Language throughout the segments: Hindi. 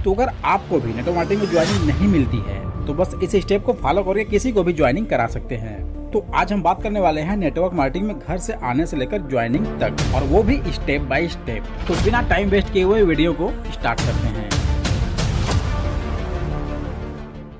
तो अगर आपको भी नेटवर्क मार्केटिंग में ज्वाइनिंग नहीं मिलती है तो बस इस स्टेप को फॉलो करके किसी को भी ज्वाइनिंग करा सकते हैं। तो आज हम बात करने वाले हैं नेटवर्क मार्केटिंग में घर से आने से लेकर ज्वाइनिंग तक, और वो भी स्टेप बाय स्टेप। तो बिना टाइम वेस्ट किए हुए वीडियो को स्टार्ट करते हैं।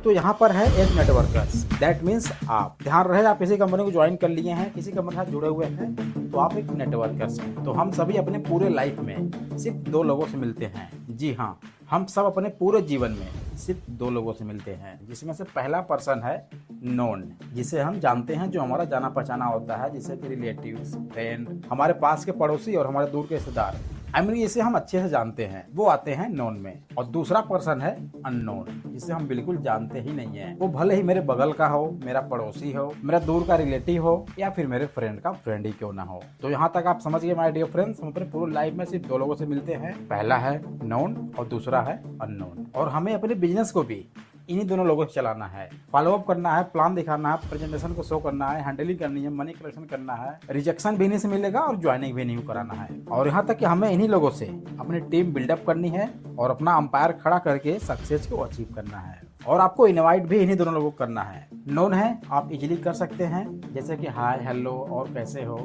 तो यहाँ पर है एज नेटवर्कर्स, दैट मीन्स आप ध्यान रहे आप किसी कंपनी को ज्वाइन कर लिए हैं, किसी कंपनी के साथ जुड़े हुए हैं, तो आप एक नेटवर्कर्स हैं। तो हम सभी अपने पूरे लाइफ में सिर्फ 2 लोगों से मिलते हैं। जी हाँ, हम सब अपने पूरे जीवन में सिर्फ 2 लोगों से मिलते हैं, जिसमें से पहला पर्सन है नोन, जिसे हम जानते हैं, जो हमारा जाना पहचाना होता है, जिसे कि रिलेटिव्स, फ्रेंड, हमारे पास के पड़ोसी और हमारे दूर के रिश्तेदार, जिसे हम अच्छे से जानते हैं, वो आते हैं नोन में। और दूसरा पर्सन है अननोन, जिसे हम बिल्कुल जानते ही नहीं है। वो भले ही मेरे बगल का हो, मेरा पड़ोसी हो, मेरा दूर का रिलेटिव हो, या फिर मेरे फ्रेंड का फ्रेंड ही क्यों ना हो। तो यहाँ तक आप समझ गए माय डियर फ्रेंड्स, हम अपने पूरी लाइफ में सिर्फ 2 लोगों से मिलते हैं। पहला है नोन और दूसरा है अननोन। और हमें अपने बिजनेस को भी इन्हीं दोनों लोगों से चलाना है, फॉलोअप करना है, प्लान दिखाना है, प्रेजेंटेशन को शो करना है, हैंडलिंग करनी है, मनी कलेक्शन करना है, रिजेक्शन भी इन्हीं से मिलेगा और ज्वाइनिंग भी नहीं कराना है। और यहाँ तक कि हमें इन्हीं लोगों से अपनी टीम बिल्डअप करनी है और अपना अंपायर खड़ा करके सक्सेस को अचीव करना है। और आपको इनवाइट भी इन्हीं दोनों लोगों को करना है। नोन है आप इजीली कर सकते हैं, जैसे कि हाय, हेलो और कैसे हो,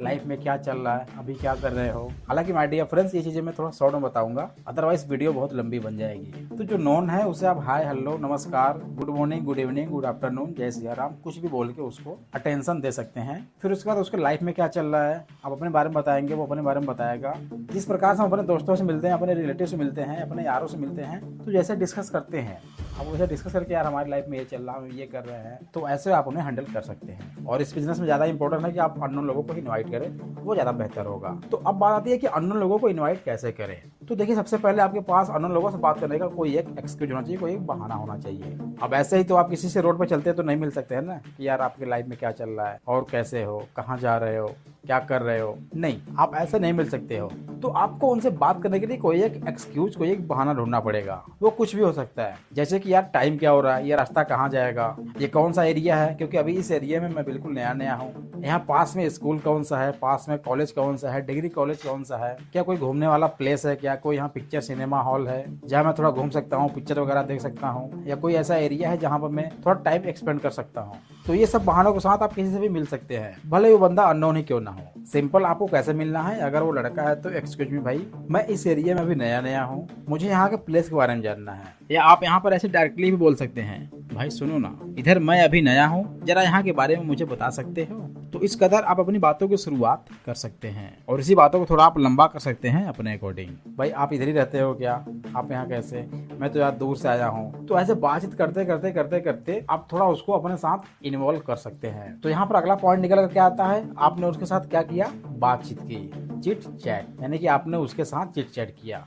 लाइफ में क्या चल रहा है, अभी क्या कर रहे हो। हालांकि माय डियर फ्रेंड्स, ये चीजें मैं थोड़ा शॉर्ट में बताऊंगा, अदरवाइज वीडियो बहुत लंबी बन जाएगी। तो जो नोन है उसे आप हाय, हेलो, नमस्कार, good morning, good evening, good afternoon, जय सिया राम, कुछ भी बोल के उसको अटेंशन दे सकते हैं। फिर उसके बाद उसके लाइफ में क्या चल रहा है आप अपने बारे में बताएंगे, वो अपने बारे में बताएगा। जिस प्रकार से हम अपने दोस्तों से मिलते हैं, अपने रिलेटिव से मिलते हैं, अपने यारों से मिलते हैं, तो जैसे डिस्कस करते हैं, अब वैसे डिस्कस करके यार हमारी लाइफ में ये चल रहा है, हम ये कर रहे हैं, तो ऐसे आप उन्हें हैंडल कर सकते हैं। और इस बिजनेस में ज्यादा इंपॉर्टेंट है कि आप अननोन लोगों को इनवाइट करें, वो ज्यादा बेहतर होगा। तो अब बात आती है कि अननोन लोगों को इनवाइट कैसे करें। तो देखिए, सबसे पहले आपके पास अननोन लोगों से बात करने का कोई एक एक्सक्यूज होना चाहिए, कोई एक बहाना होना चाहिए। अब ऐसे ही तो आप किसी से रोड पे चलते तो नहीं मिल सकते हैं ना, कि यार आपके लाइफ में क्या चल रहा है और कैसे हो, कहाँ जा रहे हो, क्या कर रहे हो। नहीं, आप ऐसे नहीं मिल सकते हो। तो आपको उनसे बात करने के लिए कोई एक एक्सक्यूज, कोई एक बहाना ढूंढना पड़ेगा। वो कुछ भी हो सकता है, जैसे कि यार टाइम क्या हो रहा है, ये रास्ता कहाँ जाएगा, ये कौन सा एरिया है, क्योंकि अभी इस एरिया में मैं बिल्कुल नया नया हूँ, यहाँ पास में स्कूल कौन सा है, पास में कॉलेज कौन सा है, डिग्री कॉलेज कौन सा है, क्या कोई घूमने वाला प्लेस है, क्या कोई यहाँ पिक्चर सिनेमा हॉल है जहाँ मैं थोड़ा घूम सकता हूँ, पिक्चर वगैरह देख सकता हूँ, या कोई ऐसा एरिया है जहाँ पर मैं थोड़ा टाइम एक्सपेंड कर सकता हूँ। तो ये सब बहानों के साथ आप किसी से भी मिल सकते हैं, भले वो बंदा अननोन ही क्यों ना हो। सिंपल आपको कैसे मिलना है, अगर वो लड़का है तो एक्सक्यूज मी भाई, मैं इस एरिया में अभी नया नया हूँ, मुझे यहाँ के प्लेस के बारे में जानना है। या आप यहाँ पर ऐसे डायरेक्टली भी बोल सकते हैं, भाई सुनो ना, इधर मैं अभी नया हूँ, जरा यहाँ के बारे में मुझे बता सकते हो। तो इस कदर आप अपनी बातों की शुरुआत कर सकते हैं, और इसी बातों को थोड़ा आप लंबा कर सकते हैं अपने अकॉर्डिंग। भाई आप इधर ही रहते हो क्या, आप यहाँ कैसे, मैं तो यार दूर से आया हूँ। तो ऐसे बातचीत करते करते करते करते आप थोड़ा उसको अपने साथ इन्वॉल्व कर सकते हैं। तो यहाँ पर अगला पॉइंट निकल कर क्या आता है, आपने उसके साथ क्या किया, बातचीत की, चिट चैट, यानी कि आपने उसके साथ चिट चैट किया।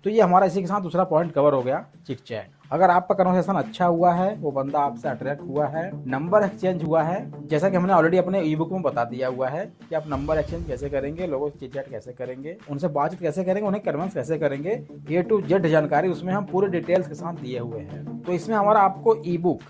तो ये हमारा इसी के साथ दूसरा पॉइंट कवर हो गया, चिट चैट। अगर आपका कन्वर्सेशन अच्छा हुआ है, वो बंदा आपसे अट्रैक्ट हुआ है, नंबर एक्सचेंज हुआ है, जैसा कि हमने ऑलरेडी अपने ई बुक में बता दिया हुआ है कि आप नंबर एक्सचेंज कैसे करेंगे, लोगों से चिट चैट कैसे करेंगे, उनसे बातचीत कैसे करेंगे, उन्हें कन्विंस कैसे करेंगे, A to Z जानकारी उसमें हम पूरे डिटेल्स के साथ दिए हुए हैं। तो इसमें हमारा आपको ई बुक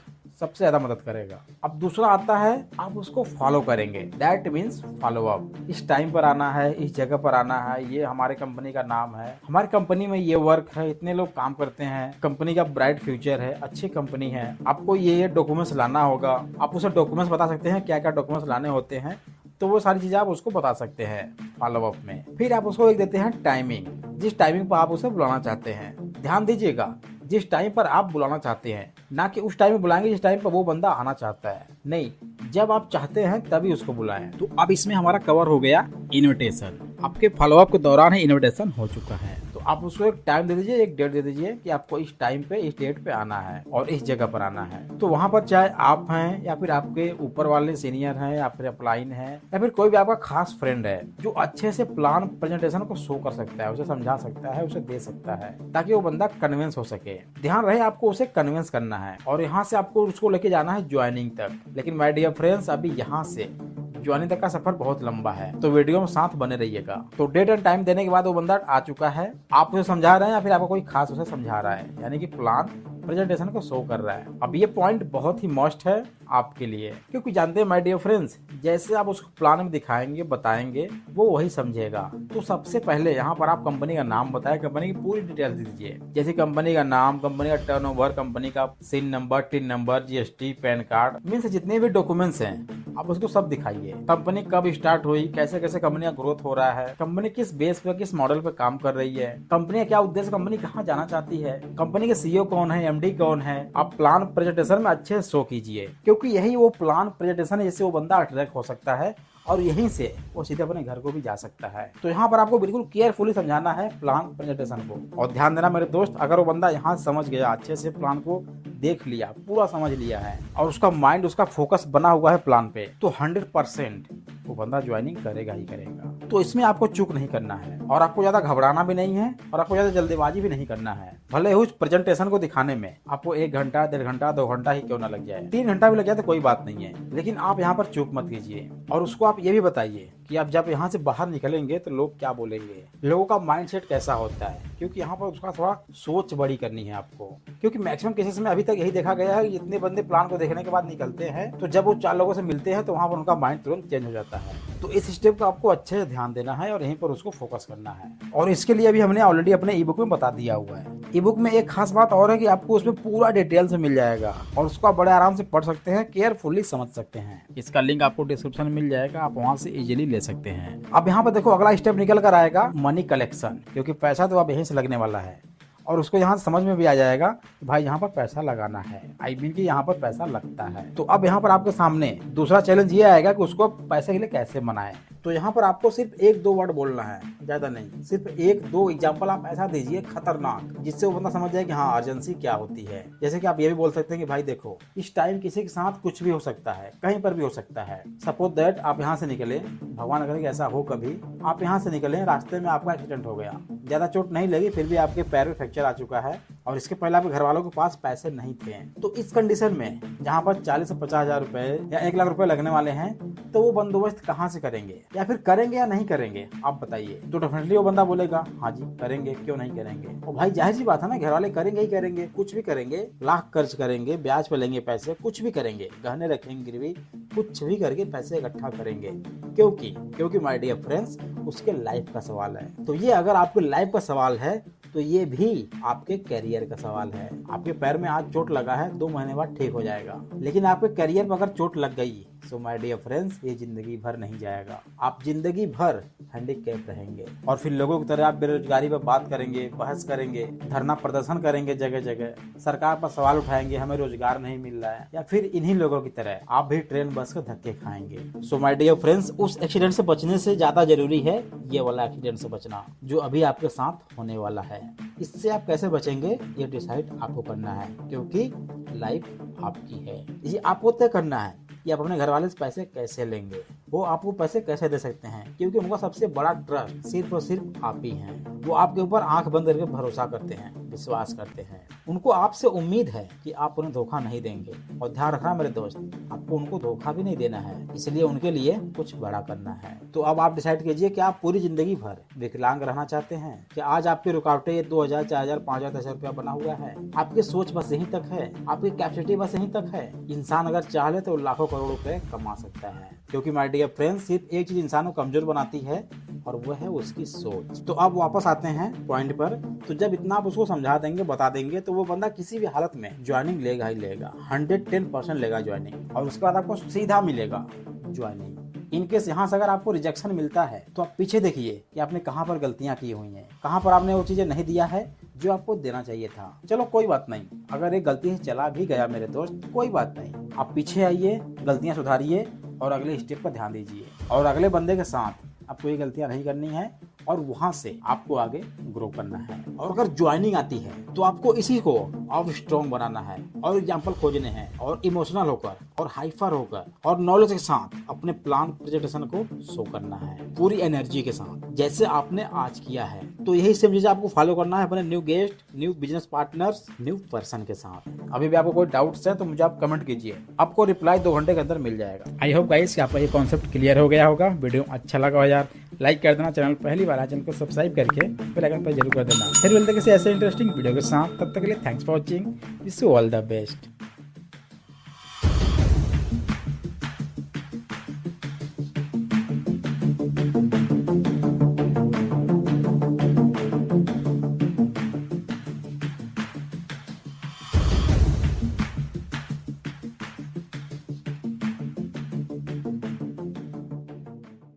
सबसे ज्यादा मदद करेगा। अब दूसरा आता है, आप उसको फॉलो करेंगे, दैट मीन्स फॉलो अप। इस टाइम पर आना है, इस जगह पर आना है, ये हमारे कंपनी का नाम है, हमारी कंपनी में ये वर्क है, इतने लोग काम करते हैं, कंपनी का ब्राइट फ्यूचर है, अच्छी कंपनी है, आपको ये डॉक्यूमेंट्स लाना होगा। आप उसे डॉक्यूमेंट्स बता सकते हैं, क्या क्या डॉक्यूमेंट्स लाने होते हैं, तो वो सारी चीजें आप उसको बता सकते हैं फॉलो अप में। फिर आप उसको एक देते हैं टाइमिंग, जिस टाइमिंग पर आप उसे बुलाना चाहते हैं। ध्यान दीजिएगा, जिस टाइम पर आप बुलाना चाहते हैं, ना कि उस टाइम में बुलाएंगे जिस टाइम पर वो बंदा आना चाहता है। नहीं, जब आप चाहते हैं तभी उसको बुलाएं। तो अब इसमें हमारा कवर हो गया इनविटेशन। आपके फॉलोअप के दौरान ही इनविटेशन हो चुका है। तो आप उसको एक टाइम दे दीजिए, एक डेट दे दीजिए कि आपको इस टाइम पे, इस डेट पे आना है और इस जगह पर आना है। तो वहां पर चाहे आप हैं, या फिर आपके ऊपर वाले सीनियर हैं, या फिर अपलाइन है, या फिर कोई भी आपका खास फ्रेंड है जो अच्छे से प्लान प्रेजेंटेशन को शो कर सकता है, उसे समझा सकता है, उसे दे सकता है, ताकि वो बंदा कन्विंस हो सके। ध्यान रहे आपको उसे कन्विंस करना है, और यहाँ से आपको उसको लेके जाना है ज्वाइनिंग तक। लेकिन माय डियर फ्रेंड्स, अभी यहाँ से ज्वाइनिंग तक का सफर बहुत लंबा है, तो वीडियो में साथ बने रहिएगा। तो डेट एंड टाइम देने के बाद वो बंदा आ चुका है, आप उसे समझा रहे हैं या फिर आपको कोई खास उसे समझा रहा है, यानी कि प्लान प्रेजेंटेशन को शो कर रहा है। अब ये पॉइंट बहुत ही मस्ट है आपके लिए, क्योंकि जानते हैं माय डियर फ्रेंड्स, जैसे आप उसको प्लान में दिखाएंगे बताएंगे वो वही समझेगा। तो सबसे पहले यहाँ पर आप कंपनी का नाम बताएं, कंपनी की पूरी डिटेल्स दीजिए, जैसे कंपनी का नाम, कंपनी का टर्नओवर, कंपनी का CIN number, TIN number, GST, PAN card, means जितने भी डॉक्यूमेंट्स हैं आप उसको सब दिखाइए। कंपनी कब स्टार्ट हुई, कैसे कैसे कंपनी का ग्रोथ हो रहा है, कंपनी किस बेस पर किस मॉडल पर काम कर रही है, कंपनी का क्या उद्देश्य, कंपनी कहाँ जाना चाहती है, कंपनी के सीईओ कौन है, एमडी कौन है। आप प्लान प्रेजेंटेशन में अच्छे से शो कीजिए, क्योंकि यही वो प्लान प्रेजेंटेशन है जिससे वो बंदा अट्रैक्ट हो सकता है और यहीं से वो सीधे अपने घर को भी जा सकता है। तो यहाँ पर आपको बिल्कुल केयरफुली समझाना है प्लान प्रेजेंटेशन को। और ध्यान देना मेरे दोस्त, अगर वो बंदा यहाँ समझ गया, अच्छे से प्लान को देख लिया, पूरा समझ लिया है और उसका माइंड, उसका फोकस बना हुआ है प्लान पे, तो 100% वो बंदा ज्वाइनिंग करेगा ही करेगा। तो इसमें आपको चूक नहीं करना है और आपको ज्यादा घबराना भी नहीं है और आपको ज्यादा जल्दीबाजी भी नहीं करना है। भले उस प्रेजेंटेशन को दिखाने में आपको 1 घंटा, 1.5 घंटा, 2 घंटा ही क्यों ना लग जाए, 3 घंटा भी लग जाए तो कोई बात नहीं है, लेकिन आप यहाँ पर चूक मत कीजिए। और उसको आप ये भी बताइए कि आप जब यहाँ से बाहर निकलेंगे तो लोग क्या बोलेंगे, लोगों का माइंडसेट कैसा होता है, क्योंकि यहाँ पर उसका थोड़ा सोच बड़ी करनी है आपको। क्योंकि मैक्सिमम केसेस में अभी तक यही देखा गया है कि जितने बंदे प्लान को देखने के बाद निकलते हैं तो जब वो 4 लोगों से मिलते हैं तो वहाँ पर उनका माइंड तुरंत चेंज हो जाता है। तो इस स्टेप को आपको अच्छे से ध्यान देना है और यहीं पर उसको फोकस करना है। और इसके लिए अभी हमने ऑलरेडी अपने ई बुक में बता दिया हुआ है। ई बुक में एक खास बात और है कि आपको उसमें पूरा डिटेल से मिल जाएगा और उसको आप बड़े आराम से पढ़ सकते हैं, केयरफुली समझ सकते हैं। इसका लिंक आपको डिस्क्रिप्शन में मिल जाएगा, आप वहाँ से इजीली ले सकते हैं। अब यहाँ पर देखो अगला स्टेप निकल कर आएगा मनी कलेक्शन, क्योंकि पैसा तो अब यहीं से लगने वाला है और उसको यहाँ समझ में भी आ जाएगा कि भाई यहाँ पर पैसा लगाना है, आई मीन कि यहाँ पर पैसा लगता है। तो अब यहाँ पर आपके सामने दूसरा चैलेंज ये आएगा कि उसको पैसे के लिए कैसे मनाएं। तो यहाँ पर आपको सिर्फ 1-2 वर्ड बोलना है, ज्यादा नहीं, सिर्फ 1-2 एग्जाम्पल आप ऐसा दीजिए खतरनाक, जिससे वो बंदा समझ जाए कि हाँ अर्जेंसी क्या होती है। जैसे कि आप ये भी बोल सकते हैं कि भाई देखो इस टाइम किसी के साथ कुछ भी हो सकता है, कहीं पर भी हो सकता है। सपोज दैट आप यहाँ से निकले, भगवान अगर ऐसा हो कभी, आप यहाँ से निकले, रास्ते में आपका एक्सीडेंट हो गया, ज्यादा चोट नहीं लगी, फिर भी आपके पैर में फ्रैक्चर आ चुका है और इसके पहले आपके घर वालों के पास पैसे नहीं थे। तो इस कंडीशन में जहाँ पर 40 से 50 हजार रुपए या 1 लाख रुपए लगने वाले हैं, तो वो बंदोबस्त कहाँ से करेंगे, या फिर करेंगे या नहीं करेंगे, आप बताइए। तो डेफिनेटली वो बंदा बोलेगा हाँ जी करेंगे, क्यों नहीं करेंगे। और भाई जाहिर सी बात है ना, घर वाले करेंगे ही करेंगे, कुछ भी करेंगे, लाख खर्च करेंगे, ब्याज पे लेंगे पैसे, कुछ भी करेंगे, गहने रखेंगे गिरवी, कुछ भी करके पैसे इकट्ठा करेंगे। क्योंकि माय डियर फ्रेंड्स, उसके लाइफ का सवाल है। तो ये अगर आपके लाइफ का सवाल है तो ये भी आपके करियर का सवाल है। आपके पैर में आज चोट लगा है, 2 महीने बाद ठीक हो जाएगा, लेकिन आपके करियर में अगर चोट लग गई सो माय डियर फ्रेंड्स, ये जिंदगी भर नहीं जाएगा। आप जिंदगी भर हैंडीकैप रहेंगे और फिर लोगों की तरह आप बेरोजगारी पर बात करेंगे, बहस करेंगे, धरना प्रदर्शन करेंगे, जगह जगह सरकार पर सवाल उठाएंगे हमें रोजगार नहीं मिल रहा है, या फिर इन्हीं लोगों की तरह आप भी ट्रेन बस के धक्के खाएंगे। सो माय डियर फ्रेंड्स, उस एक्सीडेंट से बचने से ज्यादा जरूरी है ये वाला एक्सीडेंट से बचना जो अभी आपके साथ होने वाला है। इससे आप कैसे बचेंगे ये डिसाइड आपको करना है, क्योंकि लाइफ आपकी है। ये आपको तय करना है कि आप अपने घर वाले से पैसे कैसे लेंगे, वो आपको पैसे कैसे दे सकते हैं, क्योंकि उनका सबसे बड़ा ट्रस्ट सिर्फ और सिर्फ आप ही हैं। वो आपके ऊपर आंख बंद करके भरोसा करते हैं, विश्वास करते हैं। उनको आपसे उम्मीद है कि आप उन्हें धोखा नहीं देंगे। और ध्यान रखना मेरे दोस्त, आपको उनको धोखा भी नहीं देना है, इसलिए उनके लिए कुछ बड़ा करना है। तो अब आप डिसाइड कीजिए कि आप पूरी जिंदगी भर विकलांग रहना चाहते हैं कि आज आपकी रुकावटें 2000, 4000, 5000, 10,000 रुपया बना हुआ है। आपकी सोच बस यहीं तक है, आपकी कैपेसिटी बस यहीं तक है। इंसान अगर चाहे तो लाखों करोड़ रुपए कमा सकता है, क्योंकि माय डियर फ्रेंड्स, सिर्फ एक चीज इंसान को कमजोर बनाती है और वो है उसकी सोच। तो अब वापस आते हैं पॉइंट पर। तो जब इतना आप उसको समझा देंगे, बता देंगे, तो वो बंदा किसी भी हालत में ज्वाइनिंग लेगा ही लेगा, 110% लेगा ज्वाइनिंग। और उसके बाद आपको सीधा मिलेगा ज्वाइनिंग। इनकेस यहाँ से अगर आपको रिजेक्शन मिलता है तो आप पीछे देखिए कि आपने कहाँ पर गलतियां की हुई हैं, कहाँ पर आपने वो चीजें नहीं दिया है जो आपको देना चाहिए था। चलो कोई बात नहीं, अगर एक गलती से चला भी गया मेरे दोस्त, कोई बात नहीं, आप पीछे आइए, गलतियां सुधारिए और अगले स्टेप पर ध्यान दीजिए। और अगले बंदे के साथ आपको ये गलतियां नहीं करनी है और वहां से आपको आगे ग्रो करना है। और अगर ज्वाइनिंग आती है तो आपको इसी को और स्ट्रॉन्ग बनाना है और एग्जाम्पल खोजने हैं और इमोशनल होकर और हाइपर होकर और नॉलेज के साथ अपने प्लान प्रेजेंटेशन को शो करना है पूरी एनर्जी के साथ, जैसे आपने आज किया है। तो यही सब चीजें आपको फॉलो करना है अपने new guest, new business partners, new person के साथ। अभी भी आपको कोई डाउट्स है तो मुझे आप कमेंट कीजिए, आपको रिप्लाई 2 घंटे के अंदर मिल जाएगा। आई होप गाइस कि आपका ये कॉन्सेप्ट क्लियर हो गया होगा। वीडियो अच्छा लगा हो यार लाइक कर देना, चैनल पहली बार है चैनल को सब्सक्राइब करके बेल आइकन पर जरूर कर देना। फिर मिलते हैं किसी ऐसे इंटरेस्टिंग वीडियो के साथ, तब तक के लिए thanks for watching, wish you all the best.